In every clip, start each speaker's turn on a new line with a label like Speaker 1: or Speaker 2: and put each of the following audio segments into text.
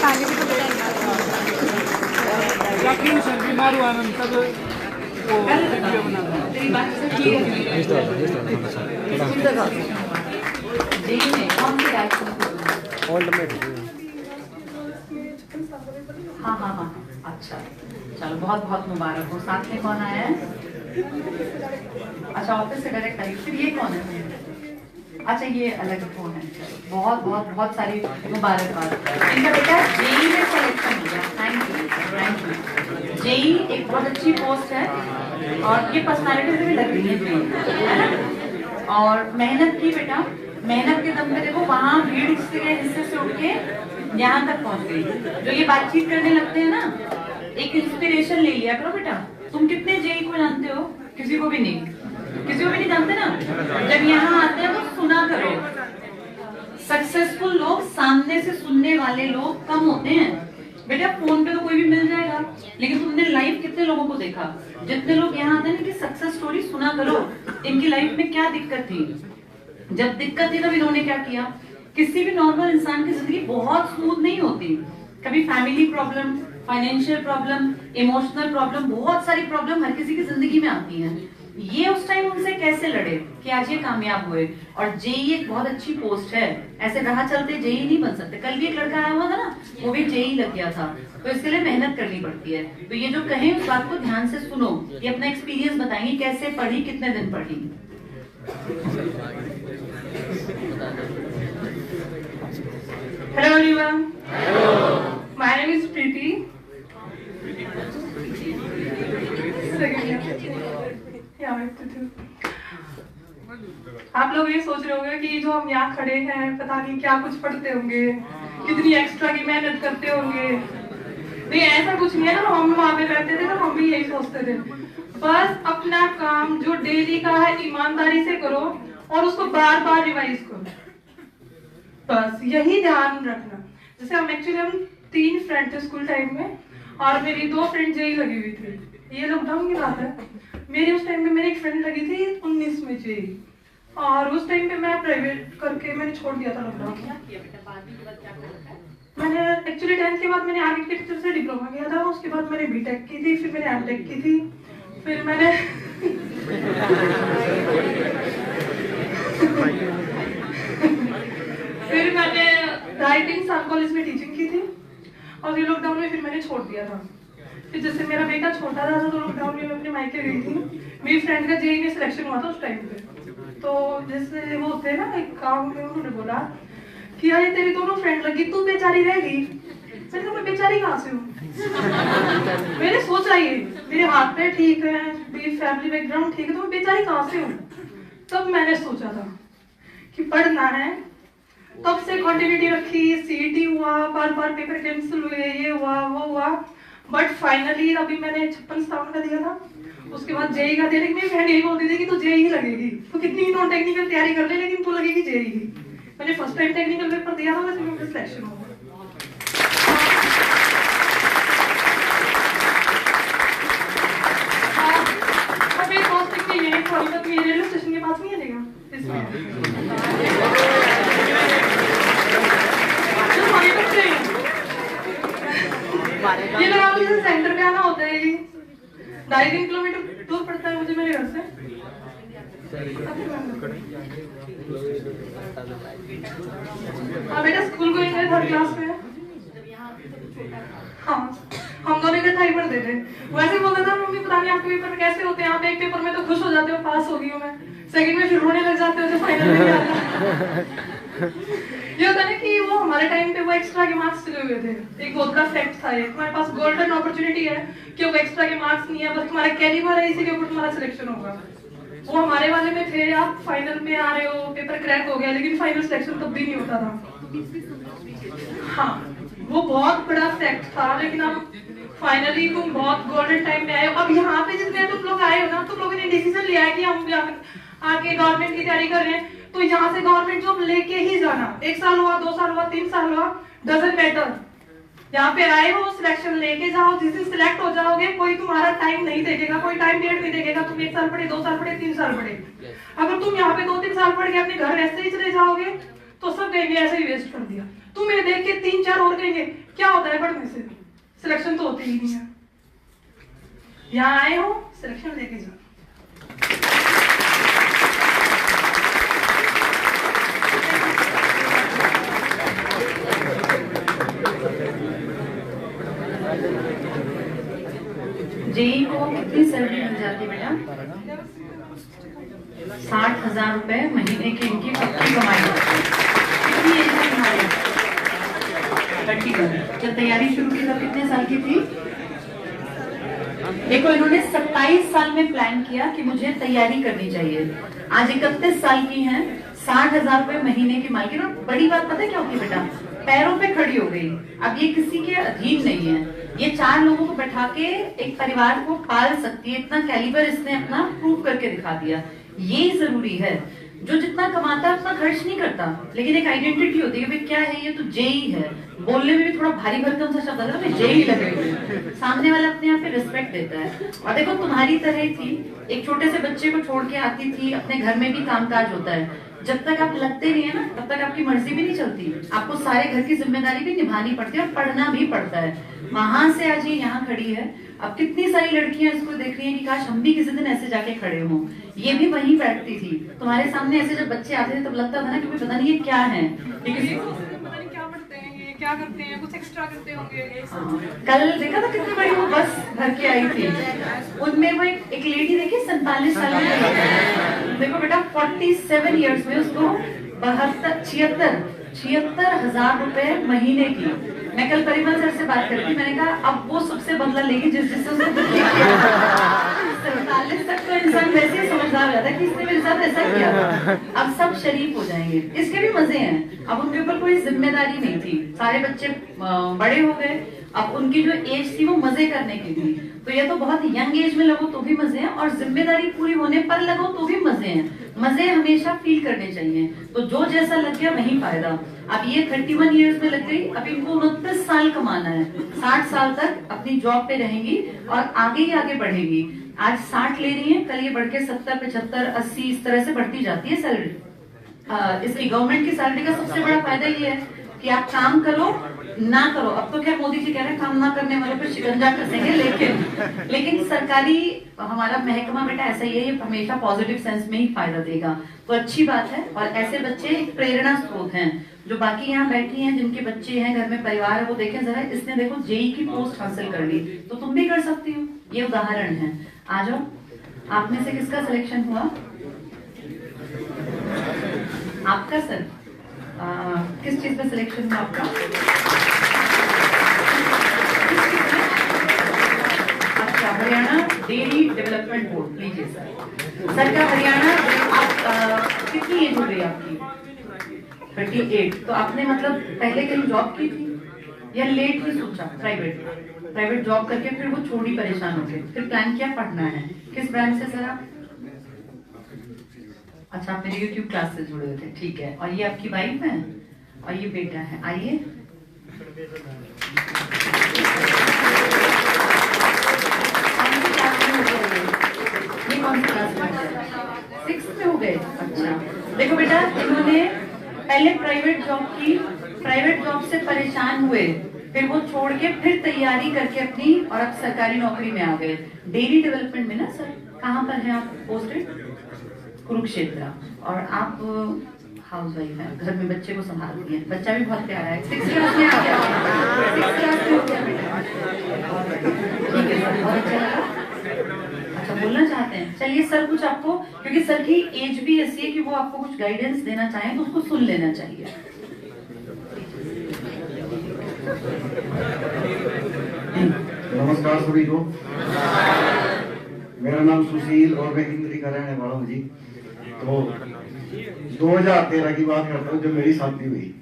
Speaker 1: आगे भी तो
Speaker 2: यकीन सर बीमार हुआ ना तब वो वीडियो बना
Speaker 3: तेरी बात से ठीक है। देखिए कौन सी राइट हाँ हाँ हाँ अच्छा चलो बहुत बहुत मुबारक हो। साथ में कौन आया है? अच्छा ऑफिस से डायरेक्ट आई। फिर ये कौन है? अच्छा ये अलग फोन है। बहुत बहुत बहुत सारी मुबारकबाद। इनका बेटा जेई में सिलेक्शन हो गया। Thank you thank you. JE एक बहुत अच्छी पोस्ट है और ये पर्सनालिटी से भी लग रही है जेई है ना। और मेहनत की बेटा, मेहनत के दम पे देखो वहाँ भीड़ के हिस्से से उठ के यहाँ तक पहुँच गई। जो ये बातचीत करने लगते हैं ना, एक इंस्पिरेशन ले लिया करो बेटा। तुम कितने जेई को जानते हो? किसी को भी नहीं, किसी को भी नहीं जानते ना। जब यहाँ आते हैं तो सुना करो। सक्सेसफुल लोग सामने से सुनने वाले लोग कम होते हैं बेटा। फोन पे तो कोई भी मिल जाएगा, लेकिन तुमने लाइव कितने लोगों को देखा? जितने लोग यहाँ आते हैं कि सक्सेस स्टोरी सुना करो, इनकी लाइफ में क्या दिक्कत थी। जब दिक्कत थी तब इन्होंने क्या किया। किसी भी नॉर्मल इंसान की जिंदगी बहुत स्मूथ नहीं होती। कभी family problem, financial problem, emotional problem, बहुत सारी प्रॉब्लम हर किसी की जिंदगी में आती हैं। ये उस टाइम उनसे कैसे लड़े कि आज ये कामयाब हुए। और जेई एक बहुत अच्छी पोस्ट है। ऐसे राह चलते जेई नहीं बन सकते। कल भी एक लड़का आया हुआ था ना, वो भी जेई लग गया था। तो इसके लिए मेहनत करनी पड़ती है। तो ये जो कहें उस बात को ध्यान से सुनो। ये अपना एक्सपीरियंस बताएंगे कैसे पढ़ी, कितने दिन पढ़ी।
Speaker 4: Hello everyone. Hello. My name is Preeti. आप लोग ये सोच रहे होंगे कि जो हम यहाँ खड़े हैं पता नहीं क्या कुछ पढ़ते होंगे, कितनी एक्स्ट्रा की मेहनत करते होंगे। नहीं ऐसा कुछ नहीं है ना। हम वहाँ पे रहते थे तो हम भी यही सोचते थे, बस अपना काम जो डेली का है ईमानदारी से करो और उसको बार बार रिवाइज करो। बस यही ध्यान रखना। जैसे हम 3 फ्रेंड थे स्कूल टाइम में और मेरी 2 फ्रेंड जेई लगी हुई थी। ये लॉकडाउन की बात है। मेरी उस टाइम पे मेरी एक फ्रेंड लगी थी 19 में जेई, और उस टाइम पे मैं प्राइवेट करके मैंने छोड़ दिया था लॉकडाउन। मैंने एक्चुअली 10th के बाद मैंने आर्किटेक्चर से डिप्लोमा किया था। उसके बाद मैंने बीटेक की थी, फिर मैंने एमटेक की थी, फिर मैंने फिर मैंने राइटिंग सान कॉलेज में टीचिंग की थी और ये लॉकडाउन में फिर मैंने छोड़ दिया था। फिर जैसे मेरा बेटा छोटा था तो लॉकडाउन में मैं अपने मायके गई थी। मेरी फ्रेंड का जेई में सिलेक्शन हुआ था उस टाइम पे। तो जैसे वो थे ना एक गाँव में, उन्होंने बोला कि अरे तेरी दोनों फ्रेंड लगी, तू बेचारी रह गई। मैंने कहा मैं बेचारी कहाँ से हूँ? मैंने सोचा ये मेरे हाथ पे ठीक है, मेरी फैमिली बैकग्राउंड ठीक है, तो मैं बेचारी कहाँ से हूँ। तब मैंने सोचा था कि पढ़ना है, तब से कंटिन्यूटी रखी। सीईटी हुआ, बार बार पेपर कैंसिल हुए, ये हुआ वो हुआ, बट फाइनली अभी मैंने 56 का दिया था। उसके बाद जेई का दिया, लेकिन मेरी फ्रेंड यही बोलती थी कि तू जेई ही लगेगी, तो कितनी नॉन टेक्निकल तैयारी कर ले लेकिन तू लगेगी जेई ही। मैंने फर्स्ट टाइम टेक्निकल पेपर दिया था, वैसे मेरा सिलेक्शन हो गया। अब ये सोच सकते हैं ये थोड़ी तक ये रेलवे स्टेशन के पास नहीं है जगह, इसलिए ये लगा लो जैसे सेंटर पे आना होता है। ये 2.5 किलोमीटर दूर पड़ता है मुझे मेरे घर से। हाँ बेटा स्कूल को इंग्लिश 3rd क्लास में है। हाँ हम दोनों इकट्ठा ही पढ़ते थे। वैसे बोलता था मम्मी पता नहीं आपके पेपर कैसे होते हैं, आप एक पेपर में तो खुश हो जाते हो पास हो गई हूँ मैं, सेकंड में फिर रोने लग जाते हो जब फाइनल में आता। ये होता है ना कि वो हमारे टाइम पे वो एक्स्ट्रा के मार्क्स चले हुए थे। एक बहुत बड़ा फैक्ट था ये, तुम्हारे पास गोल्डन अपॉर्चुनिटी है कि वो एक्स्ट्रा के मार्क्स नहीं है, बस तुम्हारा कैलिबर है, इसी के ऊपर तुम्हारा सिलेक्शन होगा। वो हमारे वाले में थे, आप फाइनल में आ रहे हो, पेपर क्रैक हो गया, लेकिन फाइनल सिलेक्शन तब भी नहीं होता था। हाँ वो बहुत बड़ा फैक्ट था, लेकिन अब फाइनली तुम बहुत गोल्डन टाइम में आए हो। अब यहाँ पे जितने तुम लोग आए हो ना, तुम लोगों ने डिसीजन लिया है कि हम आके गवर्नमेंट की तैयारी कर रहे हैं, तो यहाँ से गवर्नमेंट जॉब लेके ही जाना। 1 साल हुआ, 2 साल हुआ, 3 साल हुआ, डजंट मैटर। यहाँ पे आए हो, सिलेक्शन लेके जाओ। जिस दिन सिलेक्ट हो जाओगे कोई तुम्हारा टाइम नहीं देखेगा, कोई टाइम डेट नहीं देखेगा। तुम 1 साल पढ़े, 2 साल पढ़े, 3 साल पढ़े। अगर तुम यहाँ पे 2-3 साल पढ़ के अपने घर ऐसे ही चले जाओगे तो सब कहेंगे ऐसे ही वेस्ट कर दिया। तुम्हें देख के 3-4 और कहेंगे क्या होता है पढ़ने से? सिलेक्शन तो होती ही नहीं है। यहाँ आए हो, सिलेक्शन लेके जाओ।
Speaker 3: जेई को कितनी सैलरी मिल जाती है बेटा? 60,000 रुपए महीने की इनकी पक्की कमाई होती है। कितनी एज में तुम्हारी? 31। जब तैयारी शुरू की तब कितने साल की थी? देखो, इन्होंने 27 साल में प्लान किया कि मुझे तैयारी करनी चाहिए। आज 31 साल की हैं, 60,000 रुपए महीने की मालकिन। और बड़ी बात पता है क्या होती है बेटा? पैरों पे खड़ी हो गई। अब ये किसी के अधीन नहीं है। ये 4 लोगों को बैठा के एक परिवार को पाल सकती है। इतना कैलिबर इसने अपना प्रूव करके दिखा दिया। ये जरूरी है। जो जितना कमाता है उतना खर्च नहीं करता, लेकिन एक आइडेंटिटी होती है कि क्या है, ये तो जेई है। बोलने में भी थोड़ा भारी भरकम सा शब्द आता है, जेई लगे हुए, सामने वाला अपने आप पे रिस्पेक्ट देता है। और देखो, तुम्हारी तरह ही थी, एक छोटे से बच्चे को छोड़ के आती थी। अपने घर में भी कामकाज होता है। जब तक आप लगते नहीं है ना, तब तक आपकी मर्जी भी नहीं चलती। आपको सारे घर की जिम्मेदारी भी निभानी पड़ती है और पढ़ना भी पड़ता है। वहां से आज ये यहाँ खड़ी है। अब कितनी सारी लड़कियां इसको देख रही हैं कि काश हम भी किसी दिन ऐसे जाके खड़े हों। ये भी वहीं बैठती थी तुम्हारे सामने। ऐसे जब बच्चे आते थे तब लगता था ना कि पता नहीं ये क्या है, लेकिन
Speaker 4: पता नहीं क्या पढ़ते हैं, ये क्या करते हैं, कुछ एक्स्ट्रा करते होंगे।
Speaker 3: कल देखा था कितनी बड़ी वो बस भर के आई थी। उनमें वो एक लेडी देखी 47 साल की। देखो बेटा, 47 ईयर्स में उसको 76,000 रुपए महीने की। मैं कल परिमल सर से बात कर रही थी। मैंने कहा अब वो सबसे बदला लेगी जिससे उसको 47 तक तो इंसान वैसे ही समझदार हो जाता है कि इसने मेरे साथ ऐसा किया था। अब सब शरीफ हो जाएंगे। इसके भी मजे हैं। अब उनके ऊपर कोई जिम्मेदारी नहीं थी। सारे बच्चे बड़े हो गए। अब उनकी जो एज थी वो मजे करने की थी। तो ये तो बहुत यंग एज में लगो तो भी मजे हैं, और जिम्मेदारी पूरी होने पर लगो तो भी मजे हैं। मजे हमेशा फील करने चाहिए। तो जो जैसा लग गया वही फायदा। अब ये 31 इयर्स में लग गई। अब इनको 29 साल कमाना है। 60 साल तक अपनी जॉब पे रहेंगी और आगे ही आगे बढ़ेगी। आज 60 ले रही है, कल ये बढ़ के 70, 75, 80 इस तरह से बढ़ती जाती है सैलरी। इसकी गवर्नमेंट की सैलरी का सबसे बड़ा फायदा ये है कि आप काम करो ना करो। अब तो खैर मोदी जी कह रहे हैं काम ना करने वालों पर शिकंजा कसेंगे, लेकिन सरकारी हमारा महकमा बेटा ऐसा ही है, ये हमेशा पॉजिटिव सेंस में ही फायदा देगा। तो अच्छी बात है। और ऐसे बच्चे एक प्रेरणा स्रोत हैं। जो बाकी यहाँ बैठी हैं, जिनके बच्चे हैं, घर में परिवार है, वो देखें जरा, इसने देखो जेई की पोस्ट हासिल कर ली, तो तुम भी कर सकती हो। ये उदाहरण है। आ जाओ, आप में से किसका सिलेक्शन हुआ? आपका सर? किस चीज में सिलेक्शन हुआ आपका? अच्छा, हरियाणा डेयरी डेवलपमेंट बोर्ड। लीजिए सर। सर का हरियाणा। आप कितनी एज हो गई आपकी? 38। तो आपने मतलब पहले कहीं जॉब की थी या लेट ही सोचा? प्राइवेट जॉब करके फिर वो छोड़ी, परेशान हो गए, फिर प्लान किया पढ़ना है। किस ब्रांच से सर आप? अच्छा, आप मेरे YouTube क्लास से जुड़े हुए थे। ठीक है। और ये आपकी वाइफ है और ये बेटा है। आइए। ये कौन सी क्लास में? 6th में हो गए। अच्छा, देखो बेटा, इन्होंने पहले प्राइवेट जॉब की, प्राइवेट जॉब से परेशान हुए, फिर वो छोड़ के फिर तैयारी करके अपनी, और अब सरकारी नौकरी में आ गए। डेयरी डेवलपमेंट में ना सर? कहाँ पर है आप पोस्टेड? कुरुक्षेत्र। और आप हाउस वाइफ है, घर में बच्चे को संभालती है। बच्चा भी बहुत प्यारा है। 6th क्लास में आ गया। 6th क्लास में हो गया बेटा। ठीक है सर, बहुत अच्छा लगा। अच्छा, बोलना चाहते हैं? चलिए सर, कुछ आपको, क्योंकि सर की एज भी ऐसी है कि वो आपको कुछ गाइडेंस देना चाहें तो उसको सुन लेना चाहिए।
Speaker 1: नमस्कार सभी को। मेरा नाम सुशील और मैं इंद्री का रहने वाला हूँ जी। तो 2013 की बात करता हूँ जब मेरी शादी हुई।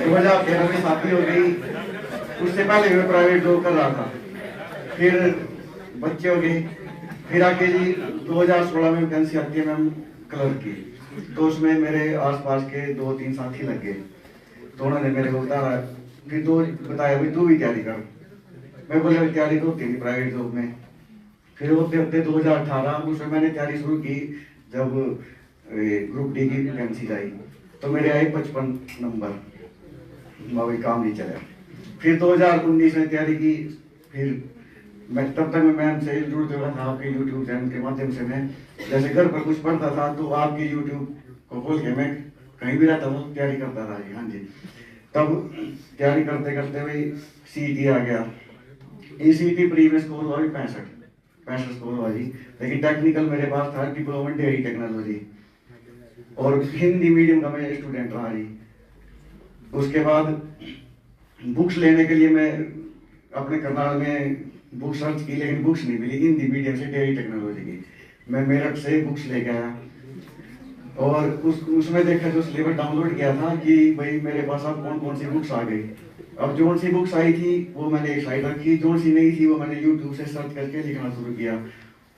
Speaker 1: 2013 में शादी हो गई। उससे पहले मैं प्राइवेट जॉब कर रहा था। फिर बच्चे हो गए। फिर आके जी 2016 में वैकेंसी आती है मैम क्लर्क की। तो उसमें मेरे आसपास के 2-3 साथी लग गए। तो उन्होंने मेरे को बताया, फिर तो बताया भाई तू भी तैयारी कर। मैं बोले तैयारी तो होती थी प्राइवेट जॉब में। फिर होते होते 2018 उसमें मैंने तैयारी शुरू की, जब ग्रुप डी की वैकेंसी आई। तो मेरे आए 55 नंबर, वही काम नहीं चला। फिर 2019 में तैयारी की, फिर मैं तब तक मैं मैम से जुड़ चुका था आपके यूट्यूब चैनल के माध्यम से। मैं जैसे घर पर कुछ पढ़ता था तो आपके यूट्यूब को खोल के मैं कहीं भी रहता था तैयारी करता था जी। हाँ जी, तब तैयारी करते करते वही CET आ गया। ECT प्री में स्कोर हुआ 65 स्कोर हुआ जी। लेकिन टेक्निकल मेरे पास था डिप्लोमा इन डेयरी टेक्नोलॉजी, और हिंदी मीडियम का मैं स्टूडेंट रहा जी। उसके बाद बुक्स लेने के लिए मैं अपने करनाल में बुक सर्च की, लेकिन बुक्स नहीं मिली हिंदी मीडियम से डेयरी टेक्नोलॉजी की। मैं मेरठ से बुक्स लेके आया और उसमें देखा जो सिलेबस डाउनलोड किया था कि भाई मेरे पास अब कौन कौन सी बुक्स आ गई। अब जो सी बुक्स आई थी वो मैंने एक साइड रखी, जो सी नहीं थी वो मैंने यूट्यूब से सर्च करके लिखना शुरू किया।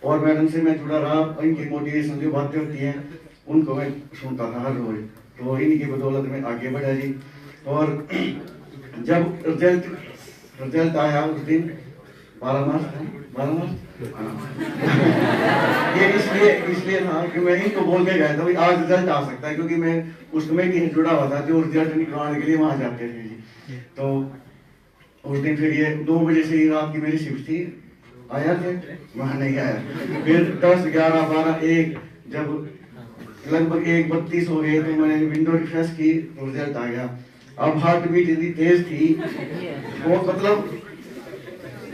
Speaker 1: और मैडम से मैं जुड़ा रहा, इनकी मोटिवेशन जो बातें होती हैं उनको मैं सुनता था हर रोज, तो इनकी बदौलत में आगे बढ़ा जी। और जब रिजल्ट आया उस दिन 12 मार्च ये इसलिए था कि मैं इनको बोल के गया था भाई आज रिजल्ट आ सकता है, क्योंकि मैं उस कमेटी से जुड़ा हुआ था जो रिजल्ट निकलवाने के लिए वहां जाते थे जी। तो उस दिन फिर ये 2 बजे से ही रात की मेरी शिफ्ट थी, आया थे वहां नहीं आया। फिर 10, 11, 12, 1 जब लगभग 1:32 हो गए तो मैंने विंडो रिफ्रेश की तो रिजल्ट आ गया। अब हार्ट बीट इतनी तेज थी वो मतलब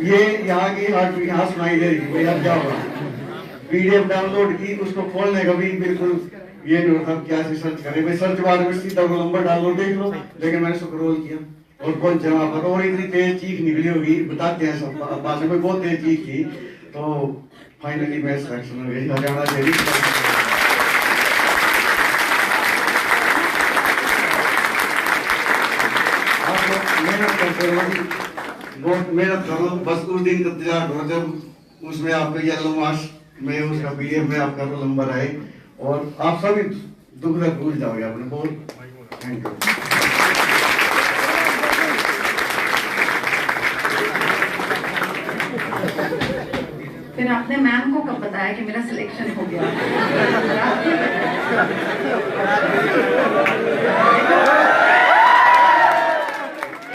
Speaker 1: ये यहाँ की हार्ट बीट यहाँ सुनाई दे रही भाई अब क्या होगा। PDF डाउनलोड की, उसको खोलने का भी बिल्कुल ये नहीं होता क्या से सर्च करें भाई, सर्च बार में सीधा नंबर डाउनलोड देख लो, लेकिन मैंने स्क्रॉल किया और कौन जमा पर, और इतनी तेज चीख निकली होगी बताते हैं सब भाषा में, बहुत तेज चीख थी। तो फाइनली मैं सिलेक्शन हो गई हरियाणा डेयरी। बहुत मेहनत करो, बस उस दिन का इंतजार करो जब उसमें आपका येलो मार्क्स में उसका PDF में आपका रोल नंबर आए और आप सभी दुख दर्द भूल जाओगे अपने। बहुत थैंक यू।
Speaker 3: फिर आपने मैम को कब बताया कि मेरा सिलेक्शन हो गया?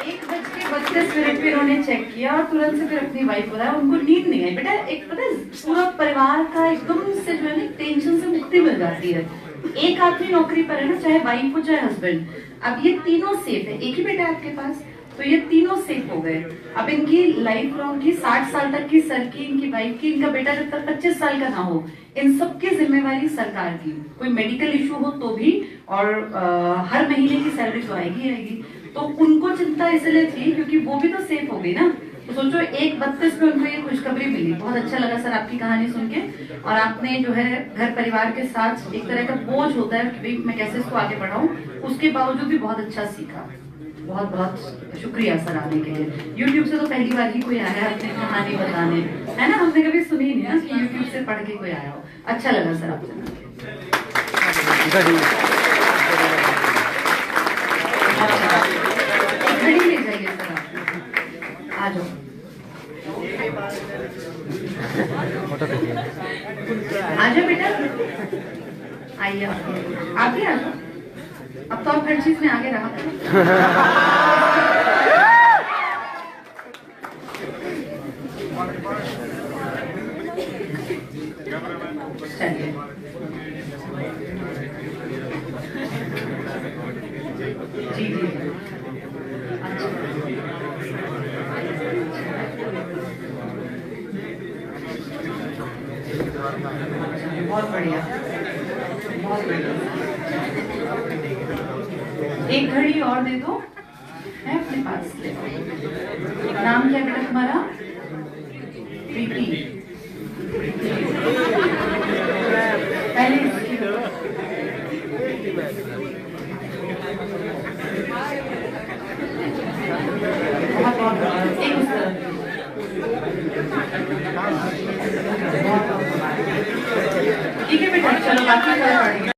Speaker 3: 1:32 पे उन्होंने चेक किया और तुरंत से फिर अपनी वाइफ बताया, उनको नींद नहीं आई। बेटा एक पता है पूरा परिवार का एकदम से जो है ना टेंशन से मुक्ति मिल जाती है। एक आदमी नौकरी पर है ना, चाहे वाइफ हो चाहे हस्बैंड, अब ये तीनों सेफ है। एक ही बेटा है आपके पास, तो ये तीनों सेफ हो गए। अब इनकी लाइफ लॉन्ग की 60 साल तक की सर की, इनकी वाइफ की, इनका बेटा जब तक 25 साल का ना हो, इन सबकी जिम्मेवारी सरकार की। कोई मेडिकल इशू हो तो भी, और हर महीने की सैलरी तो आएगी। तो उनको चिंता इसलिए थी क्योंकि वो भी तो सेफ हो गई ना। तो सोचो 1:32 में उनको ये खुशखबरी मिली। बहुत अच्छा लगा सर आपकी कहानी सुन के, और आपने जो है घर परिवार के साथ एक तरह का बोझ होता है कि भाई मैं कैसे इसको आगे बढ़ाऊं, उसके बावजूद भी बहुत अच्छा सीखा। बहुत बहुत शुक्रिया सर आने के लिए। YouTube से तो पहली बार ही कोई आया है अपनी कहानी बताने, है ना, हमने कभी सुनी नहीं ना कि YouTube से पढ़ के कोई आया हो। अच्छा लगा सर आपसे। घड़ी ले जाइए सर आप, आ जाओ। आ जाओ बेटा, आइए आप भी आ जाओ। अब तो आप हर चीज में आगे रहा। चलिए जी जी अच्छा। बहुत बढ़िया, बहुत बढ़िया। एक घड़ी और दे दो, है अपने पास ले। नाम क्या बेटा तुम्हारा? प्रीति। पहले इसकी बहुत एक उस तरह ठीक है बेटा, चलो बाकी